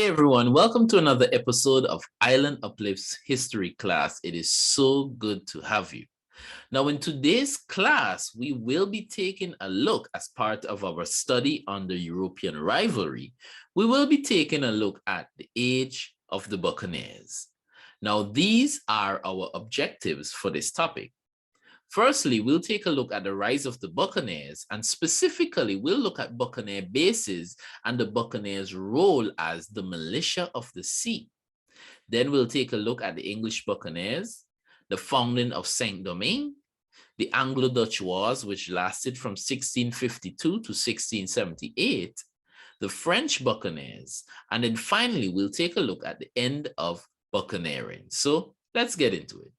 Hey everyone, welcome to another episode of Island Uplift's history class. It is so good to have you. Now, in today's class, we will be taking a look as part of our study on the European rivalry. We will be taking a look at the age of the Buccaneers. Now, these are our objectives for this topic. Firstly, we'll take a look at the rise of the Buccaneers, and specifically, we'll look at Buccaneer bases and the Buccaneers' role as the militia of the sea. Then we'll take a look at the English Buccaneers, the founding of Saint-Domingue, the Anglo-Dutch Wars, which lasted from 1652 to 1678, the French Buccaneers, and then finally, we'll take a look at the end of Buccaneering. So let's get into it.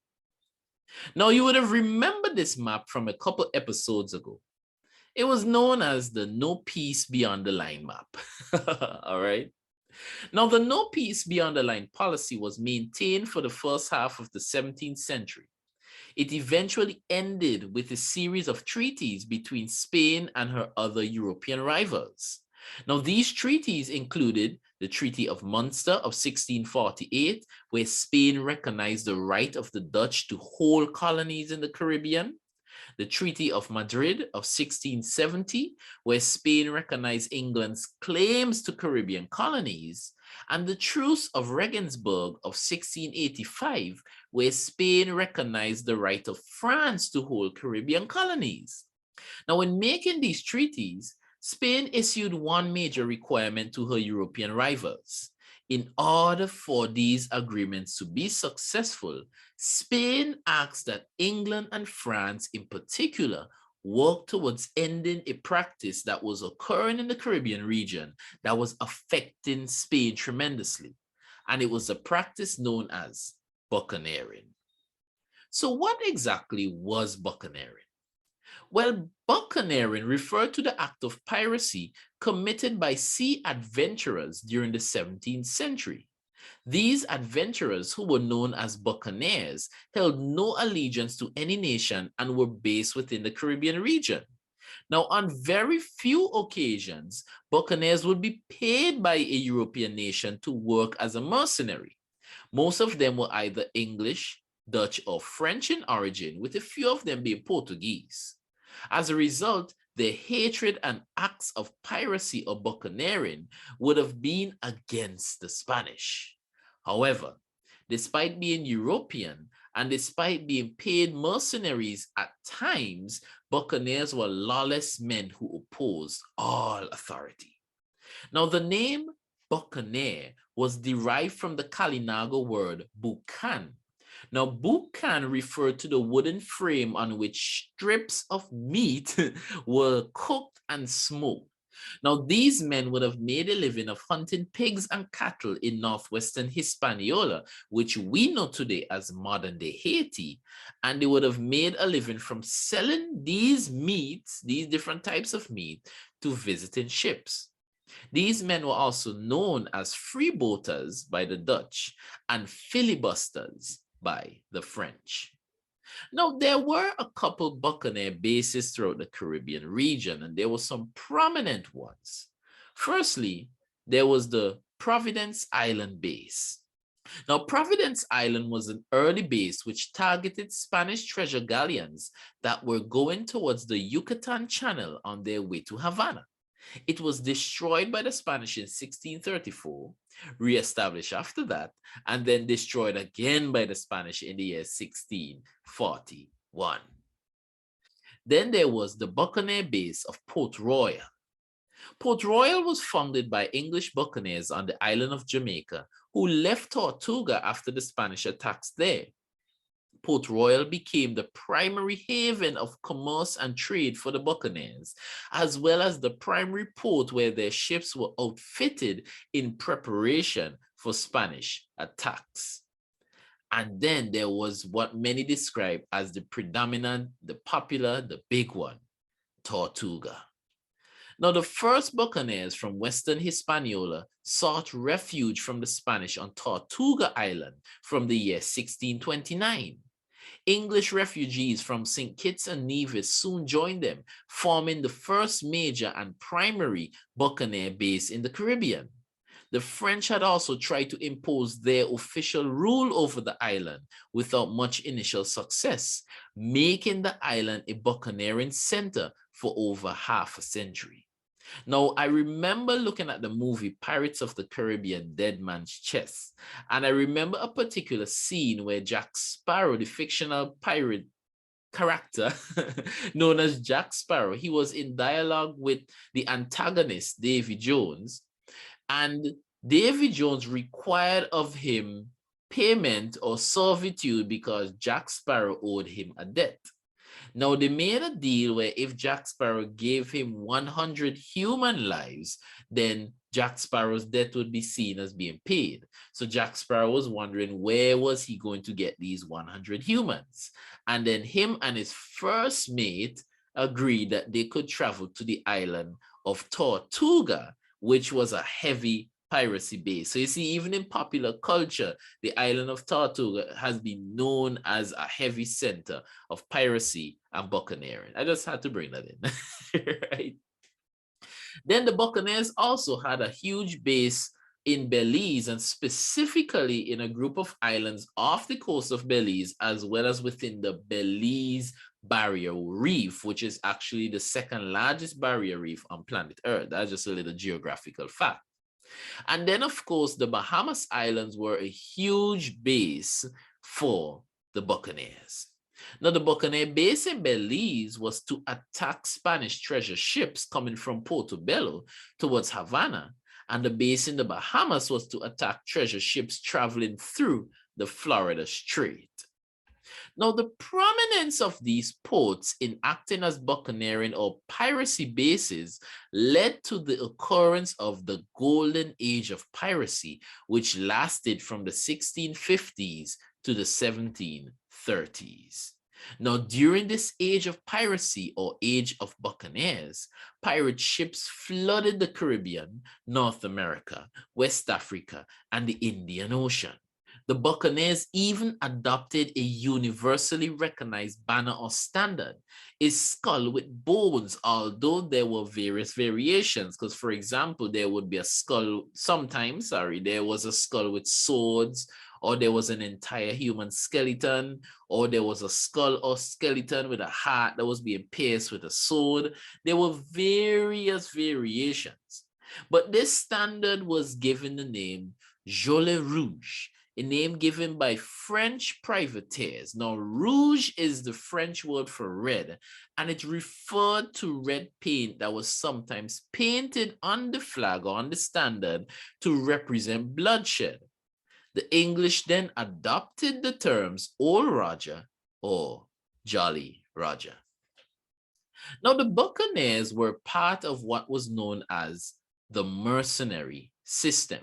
Now, you would have remembered this map from a couple episodes ago. It was known as the No Peace Beyond the Line map. All right. Now, the No Peace Beyond the Line policy was maintained for the first half of the 17th century. It eventually ended with a series of treaties between Spain and her other European rivals. Now, these treaties included the Treaty of Munster of 1648, where Spain recognized the right of the Dutch to hold colonies in the Caribbean, the Treaty of Madrid of 1670, where Spain recognized England's claims to Caribbean colonies, and the Truce of Regensburg of 1685, where Spain recognized the right of France to hold Caribbean colonies. Now, in making these treaties, Spain issued one major requirement to her European rivals. In order for these agreements to be successful, Spain asked that England and France in particular work towards ending a practice that was occurring in the Caribbean region that was affecting Spain tremendously. And it was a practice known as buccaneering. So what exactly was buccaneering? Well, buccaneering referred to the act of piracy committed by sea adventurers during the 17th century. These adventurers, who were known as buccaneers, held no allegiance to any nation and were based within the Caribbean region. Now, on very few occasions, buccaneers would be paid by a European nation to work as a mercenary. Most of them were either English, Dutch, or French in origin, with a few of them being Portuguese. As a result, their hatred and acts of piracy or buccaneering would have been against the Spanish. However, despite being European and despite being paid mercenaries at times, buccaneers were lawless men who opposed all authority. Now, the name buccaneer was derived from the Kalinago word bucan. Now, bucan referred to the wooden frame on which strips of meat were cooked and smoked. Now, these men would have made a living of hunting pigs and cattle in northwestern Hispaniola, which we know today as modern-day Haiti, and they would have made a living from selling these meats, these different types of meat, to visiting ships. These men were also known as freebooters by the Dutch and filibusters by the French. Now, there were a couple buccaneer bases throughout the Caribbean region, and there were some prominent ones. Firstly, there was the Providence Island base. Now, Providence Island was an early base which targeted Spanish treasure galleons that were going towards the Yucatan Channel on their way to Havana. It was destroyed by the Spanish in 1634, re-established after that, and then destroyed again by the Spanish in the year 1641. Then there was the Buccaneer base of Port Royal. Port Royal was founded by English buccaneers on the island of Jamaica who left Tortuga after the Spanish attacks there. Port Royal became the primary haven of commerce and trade for the buccaneers, as well as the primary port where their ships were outfitted in preparation for Spanish attacks. And then there was what many describe as the predominant, the popular, the big one, Tortuga. Now, the first buccaneers from Western Hispaniola sought refuge from the Spanish on Tortuga Island from the year 1629. English refugees from St. Kitts and Nevis soon joined them, forming the first major and primary buccaneer base in the Caribbean. The French had also tried to impose their official rule over the island without much initial success, making the island a buccaneering center for over half a century. Now, I remember looking at the movie Pirates of the Caribbean, Dead Man's Chest, and I remember a particular scene where Jack Sparrow, the fictional pirate character known as Jack Sparrow, he was in dialogue with the antagonist, Davy Jones, and Davy Jones required of him payment or servitude because Jack Sparrow owed him a debt. Now, they made a deal where if Jack Sparrow gave him 100 human lives, then Jack Sparrow's debt would be seen as being paid. So Jack Sparrow was wondering where was he going to get these 100 humans? And then him and his first mate agreed that they could travel to the island of Tortuga, which was a heavy piracy base. So you see, even in popular culture, the island of Tortuga has been known as a heavy center of piracy and buccaneering. I just had to bring that in, right? Then the Buccaneers also had a huge base in Belize, and specifically in a group of islands off the coast of Belize, as well as within the Belize Barrier Reef, which is actually the second largest barrier reef on planet Earth. That's just a little geographical fact. And then, of course, the Bahamas Islands were a huge base for the Buccaneers. Now, the Buccaneer base in Belize was to attack Spanish treasure ships coming from Portobello towards Havana, and the base in the Bahamas was to attack treasure ships traveling through the Florida Strait. Now, the prominence of these ports in acting as buccaneering or piracy bases led to the occurrence of the golden age of piracy, which lasted from the 1650s to the 1730s. Now, during this age of piracy or age of buccaneers, pirate ships flooded the Caribbean, North America, West Africa, and the Indian Ocean. The Buccaneers even adopted a universally recognized banner or standard, a skull with bones, although there were various variations. Because, for example, there would be a skull, there was a skull with swords, or there was an entire human skeleton, or there was a skull or skeleton with a heart that was being pierced with a sword. There were various variations. But this standard was given the name Jolet Rouge, a name given by French privateers. Now, rouge is the French word for red, and it referred to red paint that was sometimes painted on the flag or on the standard to represent bloodshed. The English then adopted the terms Old Roger or Jolly Roger. Now, the Buccaneers were part of what was known as the mercenary system.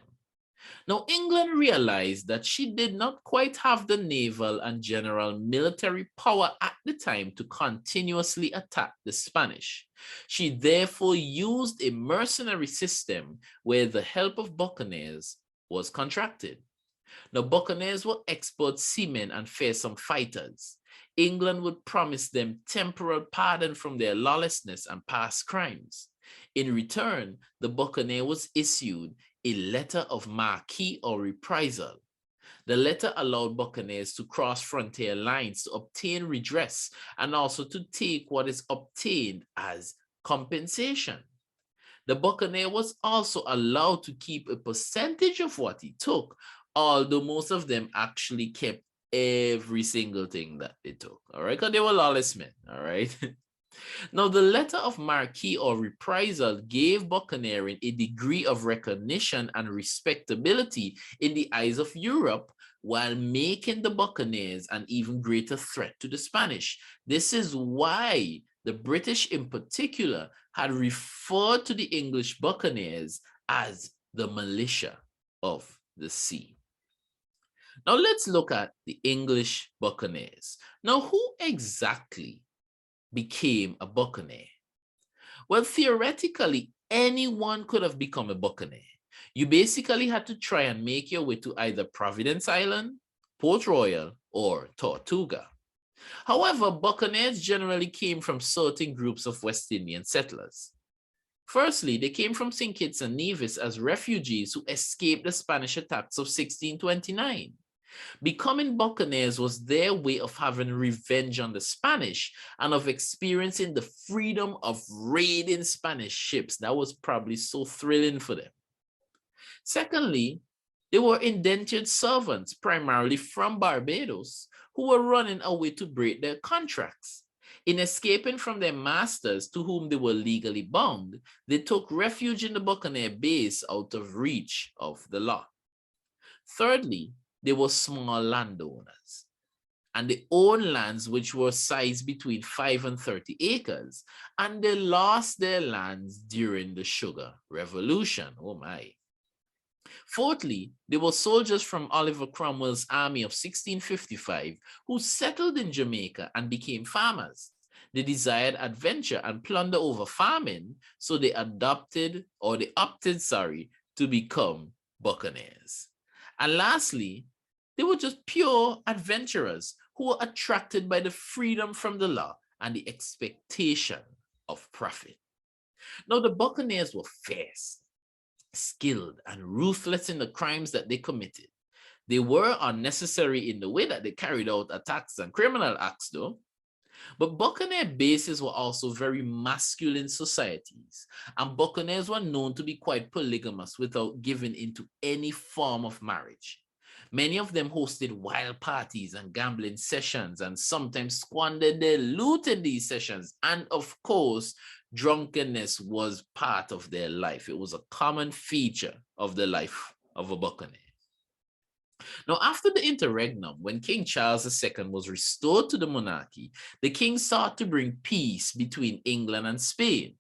Now, England realized that she did not quite have the naval and general military power at the time to continuously attack the Spanish. She therefore used a mercenary system where the help of buccaneers was contracted. Now, buccaneers were expert seamen and fearsome fighters. England would promise them temporal pardon from their lawlessness and past crimes. In return, the buccaneer was issued a letter of marque or reprisal. The letter allowed buccaneers to cross frontier lines to obtain redress and also to take what is obtained as compensation. The buccaneer was also allowed to keep a percentage of what he took, although most of them actually kept every single thing that they took, all right? Because they were lawless men, all right? Now, the letter of marque or reprisal gave buccaneering a degree of recognition and respectability in the eyes of Europe, while making the buccaneers an even greater threat to the Spanish. This is why the British in particular had referred to the English buccaneers as the militia of the sea. Now, let's look at the English buccaneers. Now, who exactly became a buccaneer? Well, theoretically, anyone could have become a buccaneer. You basically had to try and make your way to either Providence Island, Port Royal, or Tortuga. However, buccaneers generally came from certain groups of West Indian settlers. Firstly, they came from St. Kitts and Nevis as refugees who escaped the Spanish attacks of 1629. Becoming buccaneers was their way of having revenge on the Spanish and of experiencing the freedom of raiding Spanish ships. That was probably so thrilling for them. Secondly, they were indentured servants, primarily from Barbados, who were running away to break their contracts. In escaping from their masters, to whom they were legally bound, they took refuge in the Buccaneer base out of reach of the law. Thirdly, they were small landowners, and they owned lands which were sized between 5 and 30 acres, and they lost their lands during the Sugar Revolution. Oh my. Fourthly, they were soldiers from Oliver Cromwell's army of 1655 who settled in Jamaica and became farmers. They desired adventure and plunder over farming, so they opted to become buccaneers. And lastly, they were just pure adventurers who were attracted by the freedom from the law and the expectation of profit. Now, the buccaneers were fierce, skilled, and ruthless in the crimes that they committed. They were unnecessary in the way that they carried out attacks and criminal acts, though. But buccaneer bases were also very masculine societies, and buccaneers were known to be quite polygamous without giving into any form of marriage. Many of them hosted wild parties and gambling sessions and sometimes squandered their loot in these sessions. And of course, drunkenness was part of their life. It was a common feature of the life of a buccaneer. Now, after the interregnum, when King Charles II was restored to the monarchy, the king sought to bring peace between England and Spain.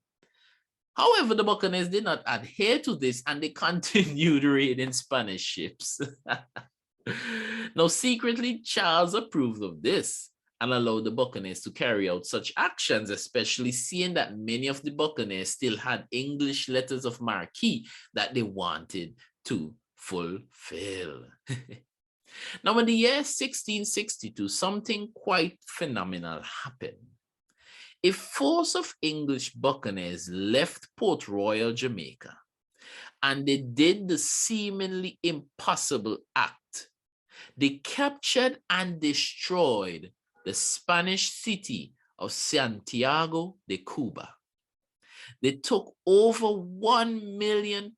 However, the buccaneers did not adhere to this and they continued raiding Spanish ships. Now, secretly, Charles approved of this and allowed the buccaneers to carry out such actions, especially seeing that many of the buccaneers still had English letters of marque that they wanted to fulfill. Now, in the year 1662, something quite phenomenal happened. A force of English buccaneers left Port Royal, Jamaica, and they did the seemingly impossible act. They captured and destroyed the Spanish city of Santiago de Cuba. They took over £1 million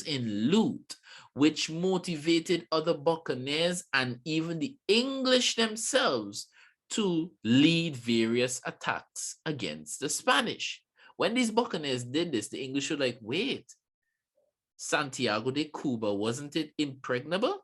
in loot, which motivated other buccaneers and even the English themselves to lead various attacks against the Spanish. When these buccaneers did this, the English were like, wait, Santiago de Cuba, wasn't it impregnable?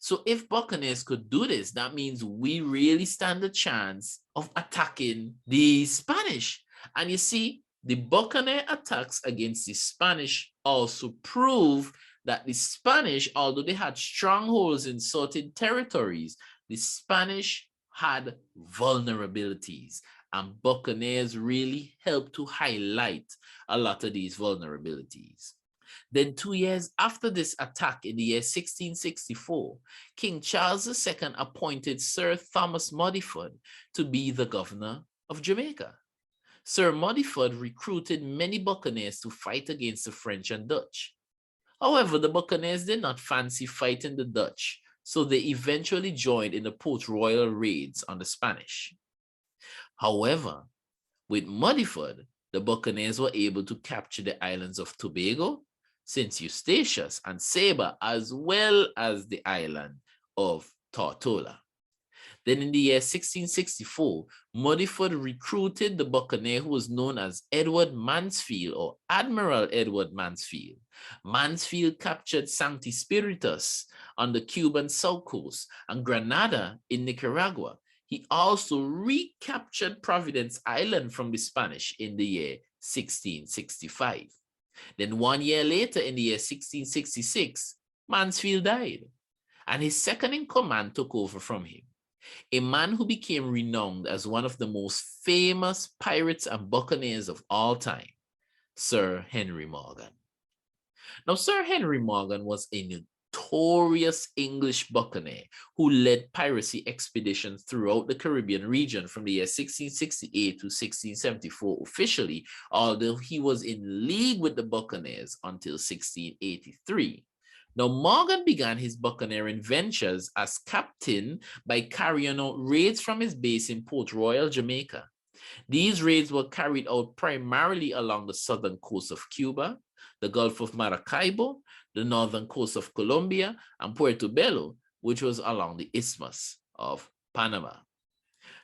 So if buccaneers could do this, that means we really stand a chance of attacking the Spanish. And you see, the buccaneer attacks against the Spanish also prove that the Spanish, although they had strongholds in certain territories, the Spanish had vulnerabilities, and buccaneers really helped to highlight a lot of these vulnerabilities. Then 2 years after this attack in the year 1664, King Charles II appointed Sir Thomas Modiford to be the governor of Jamaica. Sir Modiford recruited many buccaneers to fight against the French and Dutch. However, the buccaneers did not fancy fighting the Dutch, so they eventually joined in the Port Royal raids on the Spanish. However, with Modiford, the buccaneers were able to capture the islands of Tobago, St. Eustatius, and Saba, as well as the island of Tortola. Then in the year 1664, Modiford recruited the buccaneer who was known as Edward Mansfield, or Admiral Edward Mansfield. Mansfield captured Sancti Spiritus on the Cuban south coast and Granada in Nicaragua. He also recaptured Providence Island from the Spanish in the year 1665. Then 1 year later, in the year 1666, Mansfield died, and his second in command took over from him, a man who became renowned as one of the most famous pirates and buccaneers of all time, Sir Henry Morgan. Now, Sir Henry Morgan was a notorious English buccaneer who led piracy expeditions throughout the Caribbean region from the year 1668 to 1674 officially, although he was in league with the Buccaneers until 1683. Now, Morgan began his buccaneering ventures as captain by carrying out raids from his base in Port Royal, Jamaica. These raids were carried out primarily along the southern coast of Cuba, the Gulf of Maracaibo, the northern coast of Colombia, and Puerto Bello, which was along the Isthmus of Panama.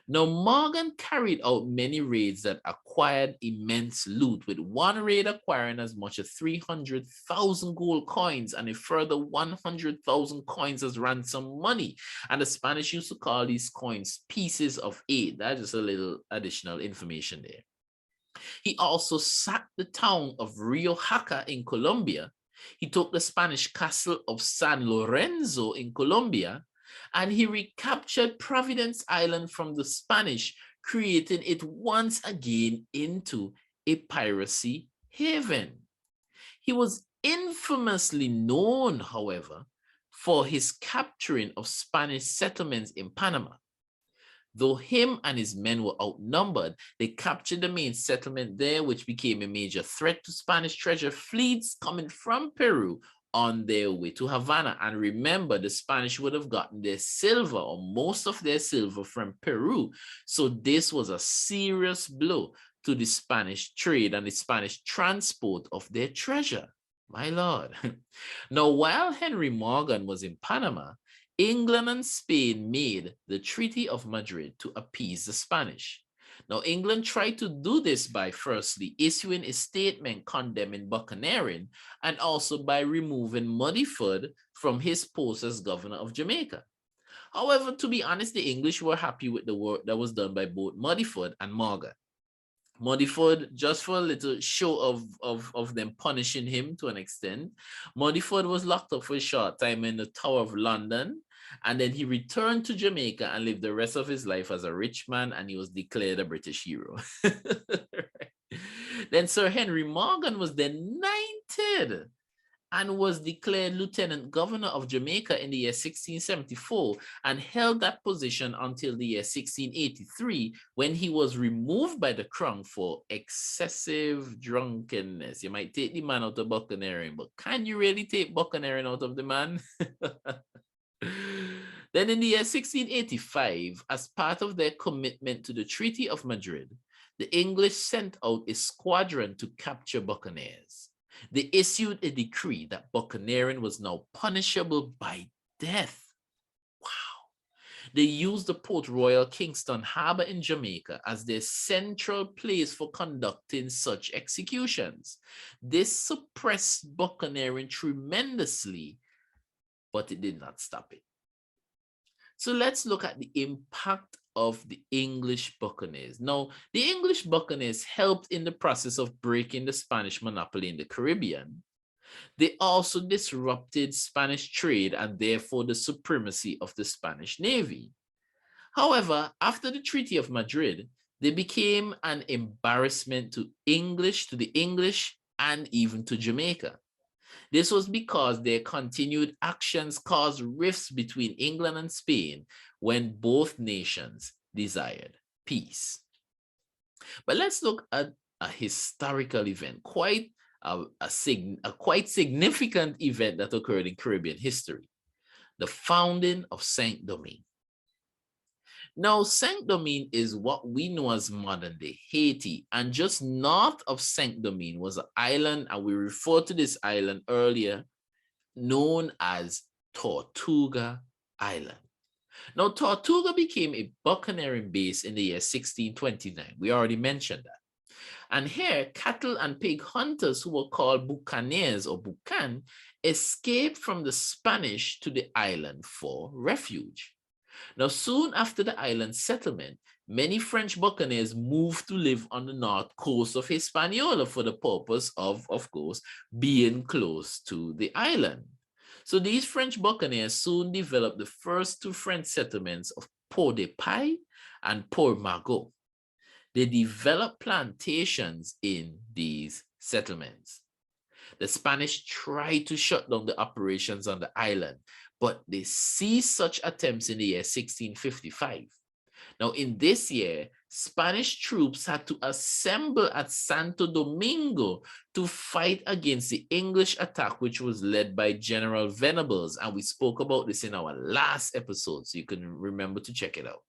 Now, Morgan carried out many raids that acquired immense loot, with one raid acquiring as much as 300,000 gold coins and a further 100,000 coins as ransom money. And the Spanish used to call these coins pieces of eight. That's just a little additional information there. He also sacked the town of Rio Jaca in Colombia. He took the Spanish castle of San Lorenzo in Colombia, and he recaptured Providence Island from the Spanish, creating it once again into a piracy haven. He was infamously known, however, for his capturing of Spanish settlements in Panama. Though him and his men were outnumbered, they captured the main settlement there, which became a major threat to Spanish treasure fleets coming from Peru on their way to Havana. And remember, the Spanish would have gotten their silver, or most of their silver, from Peru. So this was a serious blow to the Spanish trade and the Spanish transport of their treasure. My Lord. Now, while Henry Morgan was in Panama, England and Spain made the Treaty of Madrid to appease the Spanish. Now, England tried to do this by firstly issuing a statement condemning buccaneering, and also by removing Muddyford from his post as governor of Jamaica. However, to be honest, the English were happy with the work that was done by both Muddyford and Morgan. Muddyford, just for a little show of them punishing him to an extent, Muddyford was locked up for a short time in the Tower of London, and then he returned to Jamaica and lived the rest of his life as a rich man, and he was declared a British hero. Then Sir Henry Morgan was then knighted and was declared Lieutenant Governor of Jamaica in the year 1674, and held that position until the year 1683, when he was removed by the crown for excessive drunkenness. You might take the man out of buccaneering, but can you really take buccaneering out of the man? Then in the year 1685, as part of their commitment to the Treaty of Madrid, the English sent out a squadron to capture buccaneers. They issued a decree that buccaneering was now punishable by death. Wow. They used the Port Royal Kingston Harbor in Jamaica as their central place for conducting such executions. This suppressed buccaneering tremendously, but it did not stop it. So let's look at the impact of the English Buccaneers. Now, the English Buccaneers helped in the process of breaking the Spanish monopoly in the Caribbean. They also disrupted Spanish trade and therefore the supremacy of the Spanish Navy. However, after the Treaty of Madrid, they became an embarrassment to the English, and even to Jamaica. This was because their continued actions caused rifts between England and Spain when both nations desired peace. But let's look at a historical event, quite significant event that occurred in Caribbean history, the founding of Saint-Domingue. Now, Saint-Domingue is what we know as modern-day Haiti, and just north of Saint-Domingue was an island, and we referred to this island earlier, known as Tortuga Island. Now, Tortuga became a buccaneering base in the year 1629. We already mentioned that. And here, cattle and pig hunters who were called buccaneers or bucan escaped from the Spanish to the island for refuge. Now, soon after the island settlement, many French buccaneers moved to live on the north coast of Hispaniola for the purpose of course, being close to the island. So these French buccaneers soon developed the first two French settlements of Port-de-Paix and Port-Margot. They developed plantations in these settlements. The Spanish tried to shut down the operations on the island, but they ceased such attempts in the year 1655. Now, in this year, Spanish troops had to assemble at Santo Domingo to fight against the English attack, which was led by General Venables. And we spoke about this in our last episode, so you can remember to check it out.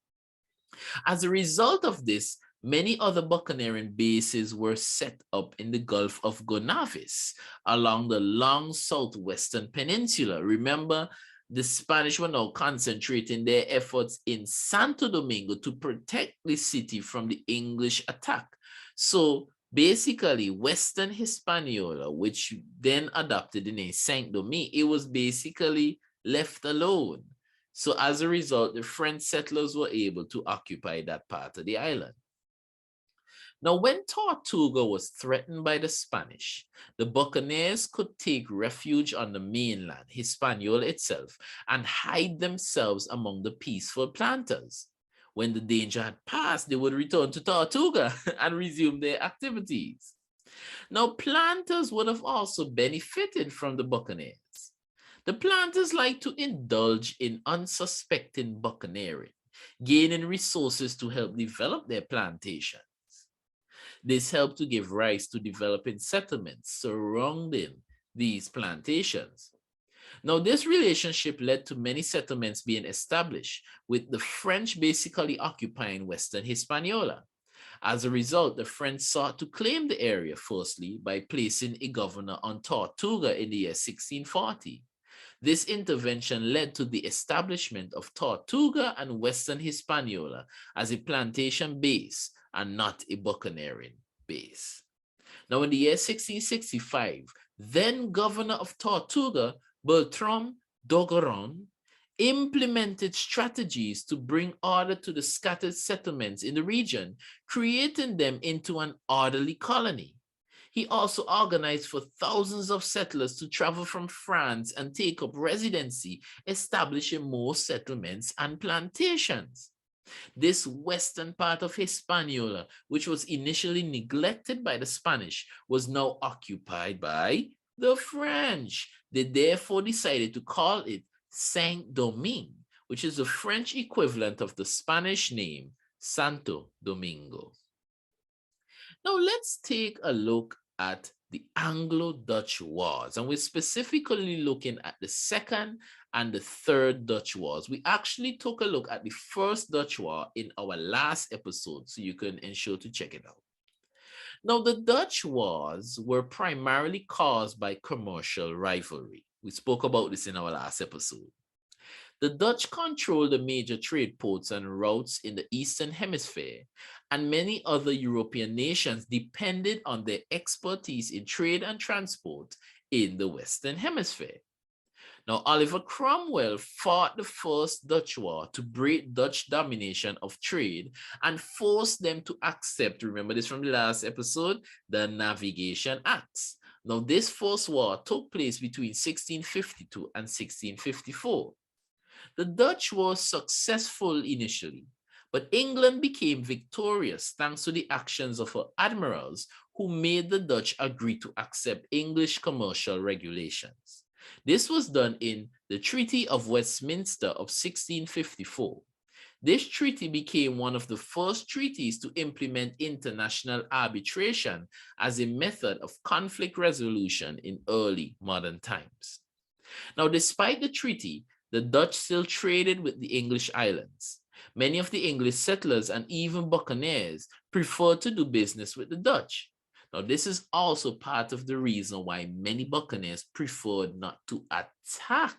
As a result of this, many other buccaneering bases were set up in the Gulf of Gonaves along the long southwestern peninsula. Remember, the Spanish were now concentrating their efforts in Santo Domingo to protect the city from the English attack. So basically, Western Hispaniola, which then adopted the name Saint-Domingue, it was basically left alone. So as a result, the French settlers were able to occupy that part of the island. Now, when Tortuga was threatened by the Spanish, the Buccaneers could take refuge on the mainland, Hispaniola itself, and hide themselves among the peaceful planters. When the danger had passed, they would return to Tortuga and resume their activities. Now, planters would have also benefited from the Buccaneers. The planters like to indulge in unsuspecting buccaneering, gaining resources to help develop their plantations. This helped to give rise to developing settlements surrounding these plantations. Now, this relationship led to many settlements being established, with the French basically occupying Western Hispaniola. As a result, the French sought to claim the area, firstly, by placing a governor on Tortuga in the year 1640. This intervention led to the establishment of Tortuga and Western Hispaniola as a plantation base and not a buccaneering base. Now, in the year 1665, then governor of Tortuga, Bertrand d'Ogeron, implemented strategies to bring order to the scattered settlements in the region, creating them into an orderly colony. He also organized for thousands of settlers to travel from France and take up residency, establishing more settlements and plantations. This western part of Hispaniola, which was initially neglected by the Spanish, was now occupied by the French. They therefore decided to call it Saint-Domingue, which is the French equivalent of the Spanish name Santo Domingo. Now let's take a look at the Anglo-Dutch Wars, and we're specifically looking at the Second and the Third Dutch Wars. We actually took a look at the First Dutch War in our last episode, so you can ensure to check it out. Now, the Dutch Wars were primarily caused by commercial rivalry. We spoke about this in our last episode. The Dutch controlled the major trade ports and routes in the Eastern Hemisphere, and many other European nations depended on their expertise in trade and transport in the Western Hemisphere. Now, Oliver Cromwell fought the First Dutch War to break Dutch domination of trade and force them to accept, remember this from the last episode, the Navigation Acts. Now, this first war took place between 1652 and 1654. The Dutch was successful initially, but England became victorious thanks to the actions of her admirals who made the Dutch agree to accept English commercial regulations. This was done in the Treaty of Westminster of 1654. This treaty became one of the first treaties to implement international arbitration as a method of conflict resolution in early modern times. Now, despite the treaty, the Dutch still traded with the English islands. Many of the English settlers and even buccaneers preferred to do business with the Dutch. Now, this is also part of the reason why many buccaneers preferred not to attack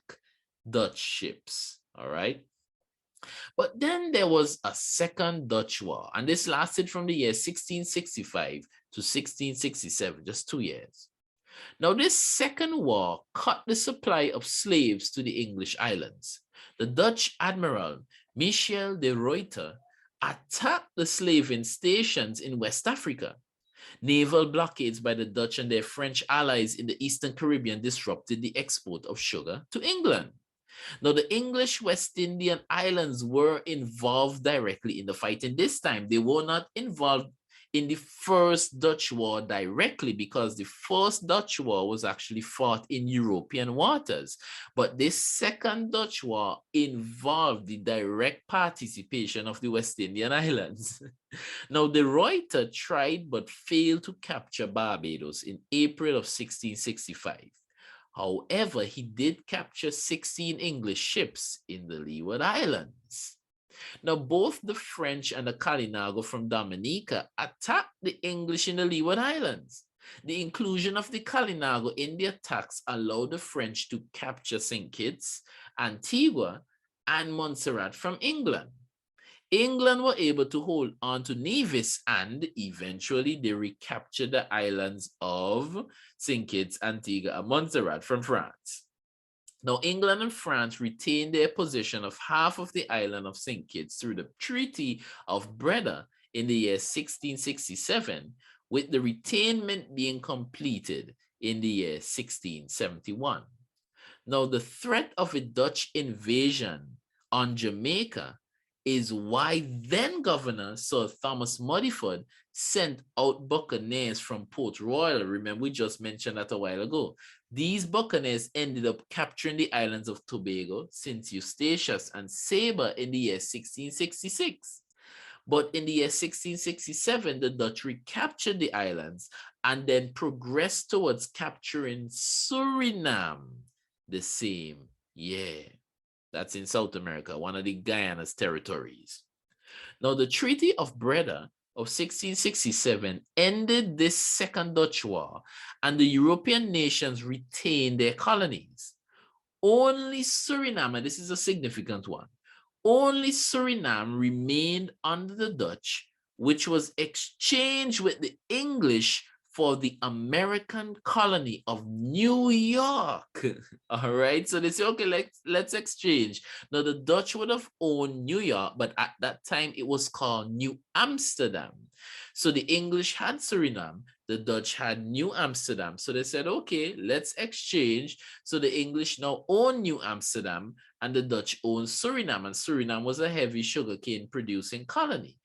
Dutch ships, all right? But then there was a Second Dutch War, and this lasted from the year 1665 to 1667, just 2 years. Now, this second war cut the supply of slaves to the English islands. The Dutch admiral, Michel de Ruyter, attacked the slaving stations in West Africa. Naval blockades by the Dutch and their French allies in the Eastern Caribbean disrupted the export of sugar to England. Now, the English West Indian islands were involved directly in the fighting this time. They were not involved in the First Dutch War directly, because the First Dutch War was actually fought in European waters. But this Second Dutch War involved the direct participation of the West Indian Islands. Now, de Ruyter tried but failed to capture Barbados in April of 1665. However, he did capture 16 English ships in the Leeward Islands. Now, both the French and the Kalinago from Dominica attacked the English in the Leeward Islands. The inclusion of the Kalinago in the attacks allowed the French to capture St. Kitts, Antigua, and Montserrat from England. England were able to hold on to Nevis, and eventually they recaptured the islands of St. Kitts, Antigua, and Montserrat from France. Now, England and France retained their possession of half of the island of St. Kitts through the Treaty of Breda in the year 1667, with the retainment being completed in the year 1671. Now, the threat of a Dutch invasion on Jamaica is why then Governor Sir Thomas Muddyford sent out buccaneers from Port Royal. Remember, we just mentioned that a while ago. These buccaneers ended up capturing the islands of Tobago, St. Eustatius, and Saba in the year 1666. But in the year 1667, the Dutch recaptured the islands and then progressed towards capturing Suriname the same year. That's in South America, one of the Guyana's territories. Now, the Treaty of Breda of 1667 ended this Second Dutch War, and the European nations retained their colonies. Only Suriname, and this is a significant one, only Suriname remained under the Dutch, which was exchanged with the English for the American colony of New York. All right, so they say, okay, let's exchange. Now, the Dutch would have owned New York, but at that time it was called New Amsterdam. So the English had Suriname, the Dutch had New Amsterdam. So they said, okay, let's exchange. So the English now own New Amsterdam and the Dutch own Suriname, and Suriname was a heavy sugarcane producing colony.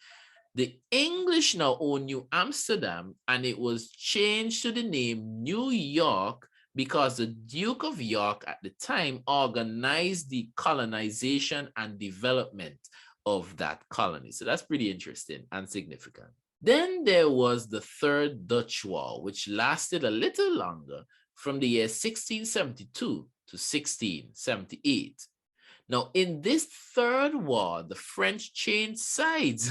The English now own New Amsterdam, and it was changed to the name New York because the Duke of York at the time organized the colonization and development of that colony. So that's pretty interesting and significant. Then there was the Third Dutch War, which lasted a little longer from the year 1672 to 1678. Now, in this third war, the French changed sides.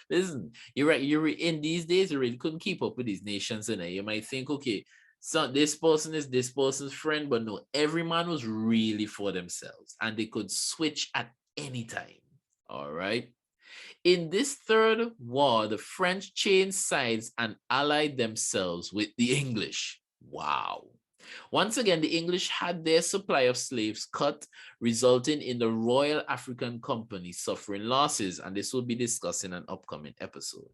Listen, you're right. In these days, you really couldn't keep up with these nations. And you might think, okay, so this person is this person's friend, but no, every man was really for themselves, and they could switch at any time. All right. In this third war, the French changed sides and allied themselves with the English. Wow. Once again, the English had their supply of slaves cut, resulting in the Royal African Company suffering losses, and this will be discussed in an upcoming episode.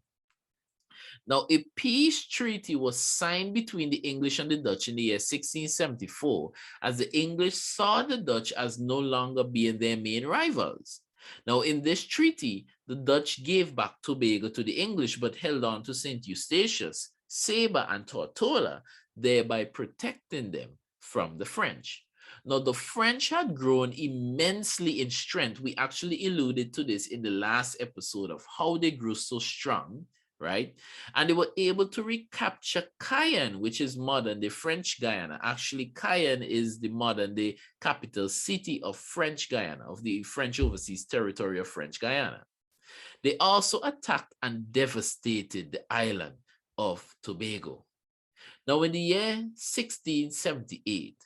Now, a peace treaty was signed between the English and the Dutch in the year 1674, as the English saw the Dutch as no longer being their main rivals. Now, in this treaty, the Dutch gave back Tobago to the English, but held on to St. Eustatius, Saba, and Tortola, thereby protecting them from the French. Now, the French had grown immensely in strength. We actually alluded to this in the last episode of how they grew so strong, right? And they were able to recapture Cayenne, which is modern-day French Guyana. Actually, Cayenne is the modern-day capital city of French Guyana, of the French overseas territory of French Guyana. They also attacked and devastated the island of Tobago. Now, in the year 1678,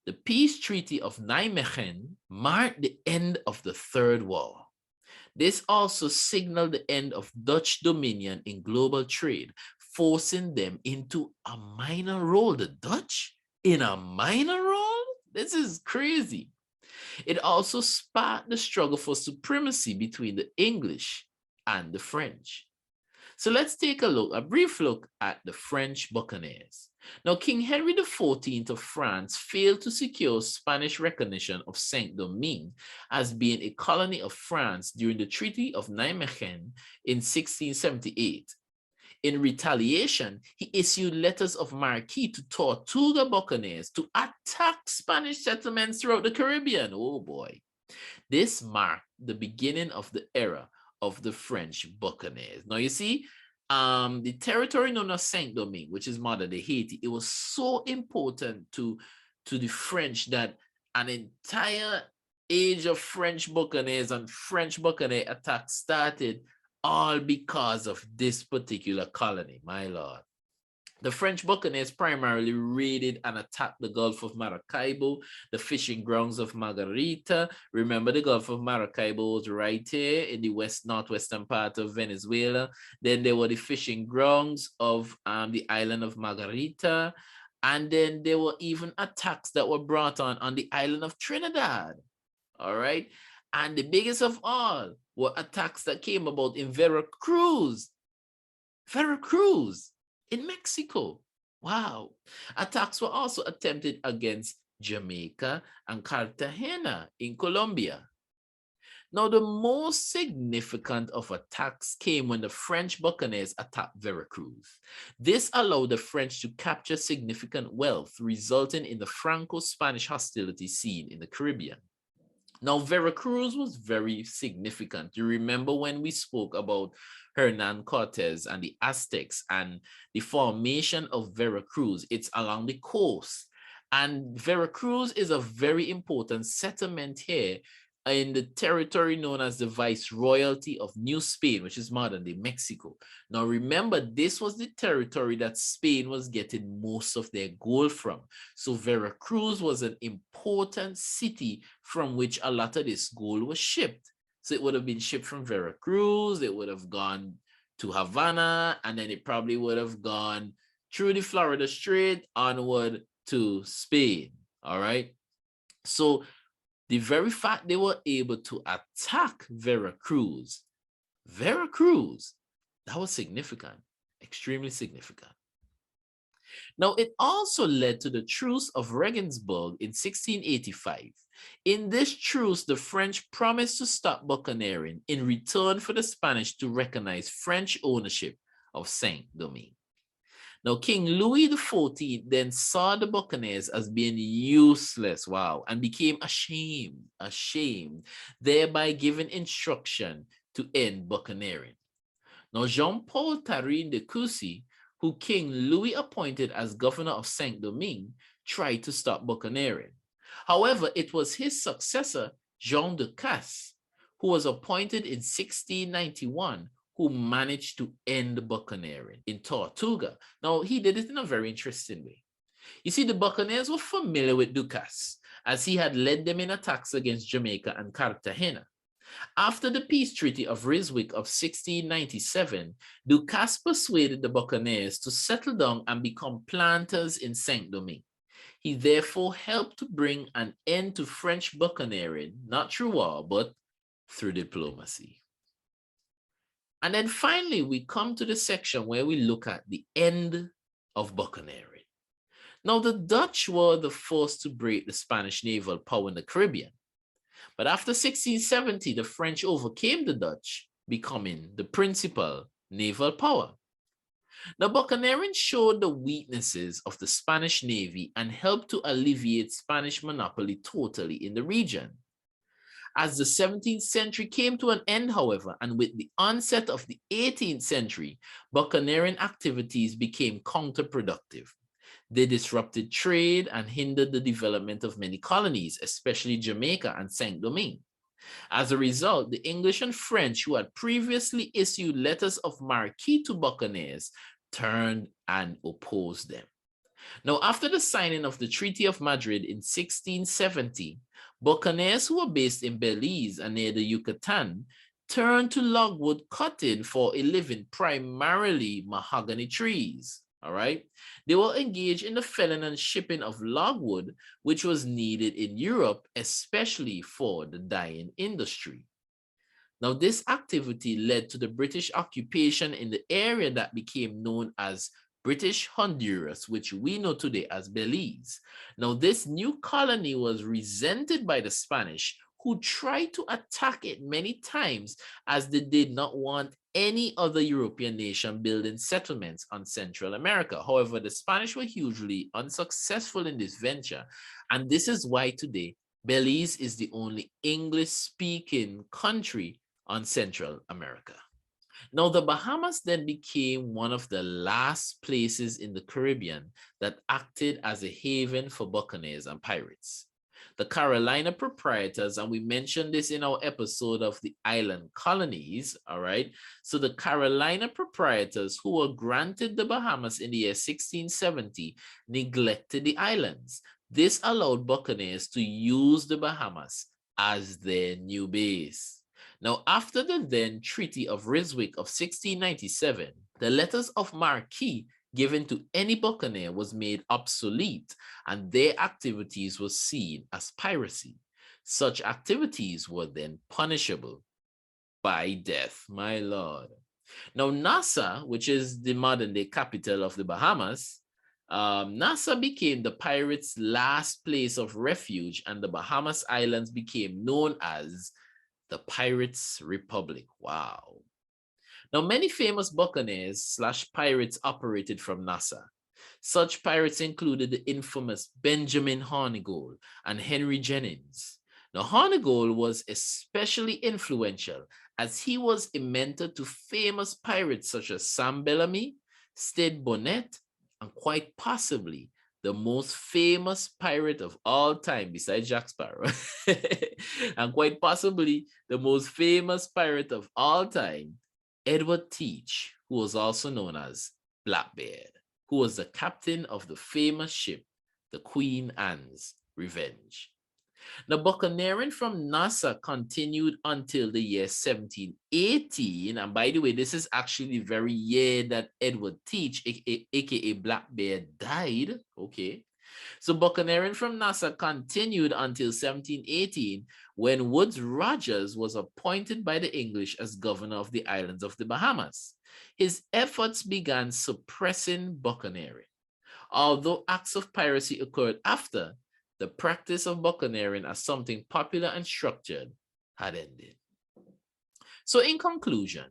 the peace treaty of Nijmegen marked the end of the Third War. This also signaled the end of Dutch dominion in global trade, forcing them into a minor role. The Dutch in a minor role? This is crazy. It also sparked the struggle for supremacy between the English and the French. So let's take a brief look at the French Buccaneers. Now, King Henry XIV of France failed to secure Spanish recognition of Saint-Domingue as being a colony of France during the Treaty of Nijmegen in 1678. In retaliation, he issued letters of marque to Tortuga buccaneers to attack Spanish settlements throughout the Caribbean. Oh boy. This marked the beginning of the era of the French Buccaneers. Now you see, the territory known as Saint-Domingue, which is modern-day Haiti, it was so important to the French that an entire age of French Buccaneers and French Buccaneer attacks started, all because of this particular colony, my lord. The French Buccaneers primarily raided and attacked the Gulf of Maracaibo, the fishing grounds of Margarita. Remember, the Gulf of Maracaibo was right here in the northwestern part of Venezuela. Then there were the fishing grounds of the island of Margarita. And then there were even attacks that were brought on the island of Trinidad. All right. And the biggest of all were attacks that came about in Veracruz. Veracruz in Mexico. Wow. Attacks were also attempted against Jamaica and Cartagena in Colombia. Now, the most significant of attacks came when the French Buccaneers attacked Veracruz. This allowed the French to capture significant wealth, resulting in the Franco-Spanish hostility seen in the Caribbean. Now, Veracruz was very significant. You remember when we spoke about Hernan Cortez and the Aztecs and the formation of Veracruz? It's along the coast. And Veracruz is a very important settlement here in the territory known as the Viceroyalty of New Spain, which is modern-day Mexico. Now, remember, this was the territory that Spain was getting most of their gold from. So Veracruz was an important city from which a lot of this gold was shipped. So it would have been shipped from Veracruz, it would have gone to Havana, and then it probably would have gone through the Florida Strait onward to Spain, all right? So the very fact they were able to attack Veracruz, that was significant, extremely significant. Now, it also led to the Truce of Regensburg in 1685. In this truce, the French promised to stop buccaneering in return for the Spanish to recognize French ownership of Saint-Domingue. Now, King Louis XIV then saw the buccaneers as being useless, wow, and became ashamed, thereby giving instruction to end buccaneering. Now, Jean-Paul Tarin de Coucy, who King Louis appointed as governor of Saint-Domingue, tried to stop buccaneering. However, it was his successor, Jean de Casse, who was appointed in 1691, who managed to end buccaneering in Tortuga. Now, he did it in a very interesting way. You see, the buccaneers were familiar with Ducasse, as he had led them in attacks against Jamaica and Cartagena. After the peace treaty of Ryswick of 1697, Ducasse persuaded the buccaneers to settle down and become planters in Saint-Domingue. He therefore helped to bring an end to French buccaneering, not through war, but through diplomacy. And then finally, we come to the section where we look at the end of buccaneering. Now, the Dutch were the first to break the Spanish naval power in the Caribbean. But after 1670, the French overcame the Dutch, becoming the principal naval power. Now, buccaneering showed the weaknesses of the Spanish Navy and helped to alleviate Spanish monopoly totally in the region. As the 17th century came to an end, however, and with the onset of the 18th century, buccaneering activities became counterproductive. They disrupted trade and hindered the development of many colonies, especially Jamaica and Saint-Domingue. As a result, the English and French, who had previously issued letters of marque to buccaneers, turned and opposed them. Now, after the signing of the Treaty of Madrid in 1670, buccaneers who were based in Belize and near the Yucatan turned to logwood cutting for a living, primarily mahogany trees. All right. They were engaged in the felling and shipping of logwood, which was needed in Europe, especially for the dyeing industry. Now, this activity led to the British occupation in the area that became known as British Honduras, which we know today as Belize. Now, this new colony was resented by the Spanish, who tried to attack it many times as they did not want any other European nation building settlements on Central America. However, the Spanish were hugely unsuccessful in this venture, and this is why today Belize is the only English-speaking country on Central America. Now, the Bahamas then became one of the last places in the Caribbean that acted as a haven for buccaneers and pirates. The Carolina proprietors, and we mentioned this in our episode of the island colonies, all right? So the Carolina proprietors who were granted the Bahamas in the year 1670 neglected the islands. This allowed buccaneers to use the Bahamas as their new base. Now, after the then Treaty of Ryswick of 1697, the letters of marque given to any buccaneer was made obsolete, and their activities were seen as piracy. Such activities were then punishable by death, my lord. Now, Nassau, which is the modern-day capital of the Bahamas, Nassau became the pirates' last place of refuge, and the Bahamas Islands became known as the Pirates' Republic. Wow. Now, many famous buccaneers / pirates operated from Nassau. Such pirates included the infamous Benjamin Hornigold and Henry Jennings. Now, Hornigold was especially influential as he was a mentor to famous pirates such as Sam Bellamy, Stede Bonnet, and quite possibly the most famous pirate of all time besides Jack Sparrow, and quite possibly the most famous pirate of all time, Edward Teach, who was also known as Blackbeard, who was the captain of the famous ship, the Queen Anne's Revenge. The buccaneering from Nassau continued until the year 1718. And by the way, this is actually the very year that Edward Teach, aka Blackbeard, died. Okay. So buccaneering from Nassau continued until 1718, when Woodes Rogers was appointed by the English as governor of the islands of the Bahamas. His efforts began suppressing buccaneering. Although acts of piracy occurred after, the practice of buccaneering as something popular and structured had ended. So in conclusion,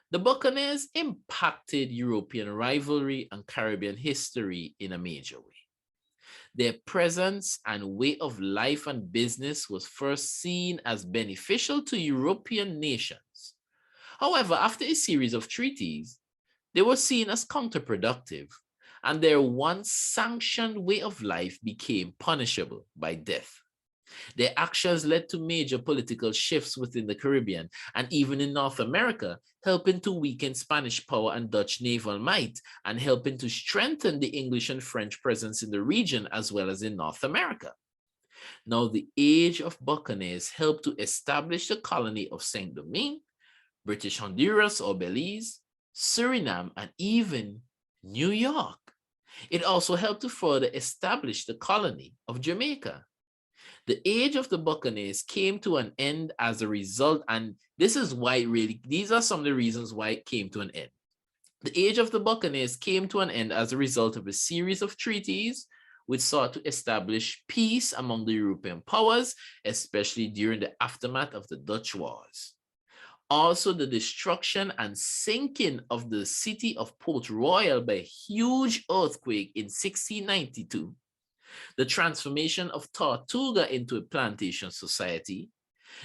the buccaneers impacted European rivalry and Caribbean history in a major way. Their presence and way of life and business was first seen as beneficial to European nations. However, after a series of treaties, they were seen as counterproductive, and their once sanctioned way of life became punishable by death. Their actions led to major political shifts within the Caribbean and even in North America, helping to weaken Spanish power and Dutch naval might, and helping to strengthen the English and French presence in the region as well as in North America. Now, the age of buccaneers helped to establish the colony of Saint Domingue, British Honduras or Belize, Suriname, and even New York. It also helped to further establish the colony of Jamaica. The age of the buccaneers came to an end as a result, and this is why these are some of the reasons why it came to an end. The age of the buccaneers came to an end as a result of a series of treaties which sought to establish peace among the European powers, especially during the aftermath of the Dutch Wars. Also, the destruction and sinking of the city of Port Royal by a huge earthquake in 1692, the transformation of Tortuga into a plantation society,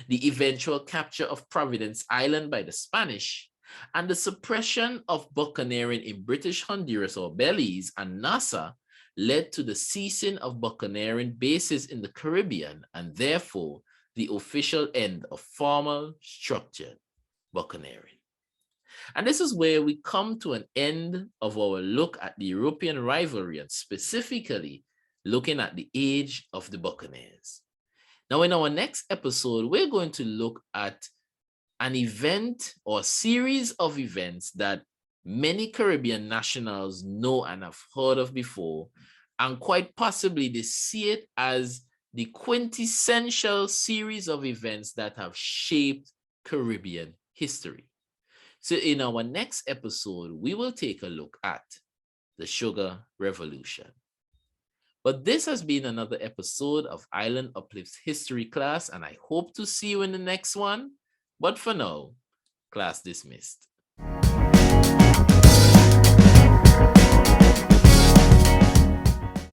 the eventual capture of Providence Island by the Spanish, and the suppression of buccaneering in British Honduras or Belize and Nassau led to the ceasing of buccaneering bases in the Caribbean, and therefore the official end of formal structured buccaneering. And this is where we come to an end of our look at the European rivalry, and specifically looking at the age of the buccaneers. Now, in our next episode, we're going to look at an event or series of events that many Caribbean nationals know and have heard of before, and quite possibly they see it as the quintessential series of events that have shaped Caribbean history. So in our next episode, we will take a look at the Sugar Revolution. But this has been another episode of Island Uplift's history class, and I hope to see you in the next one. But for now, class dismissed.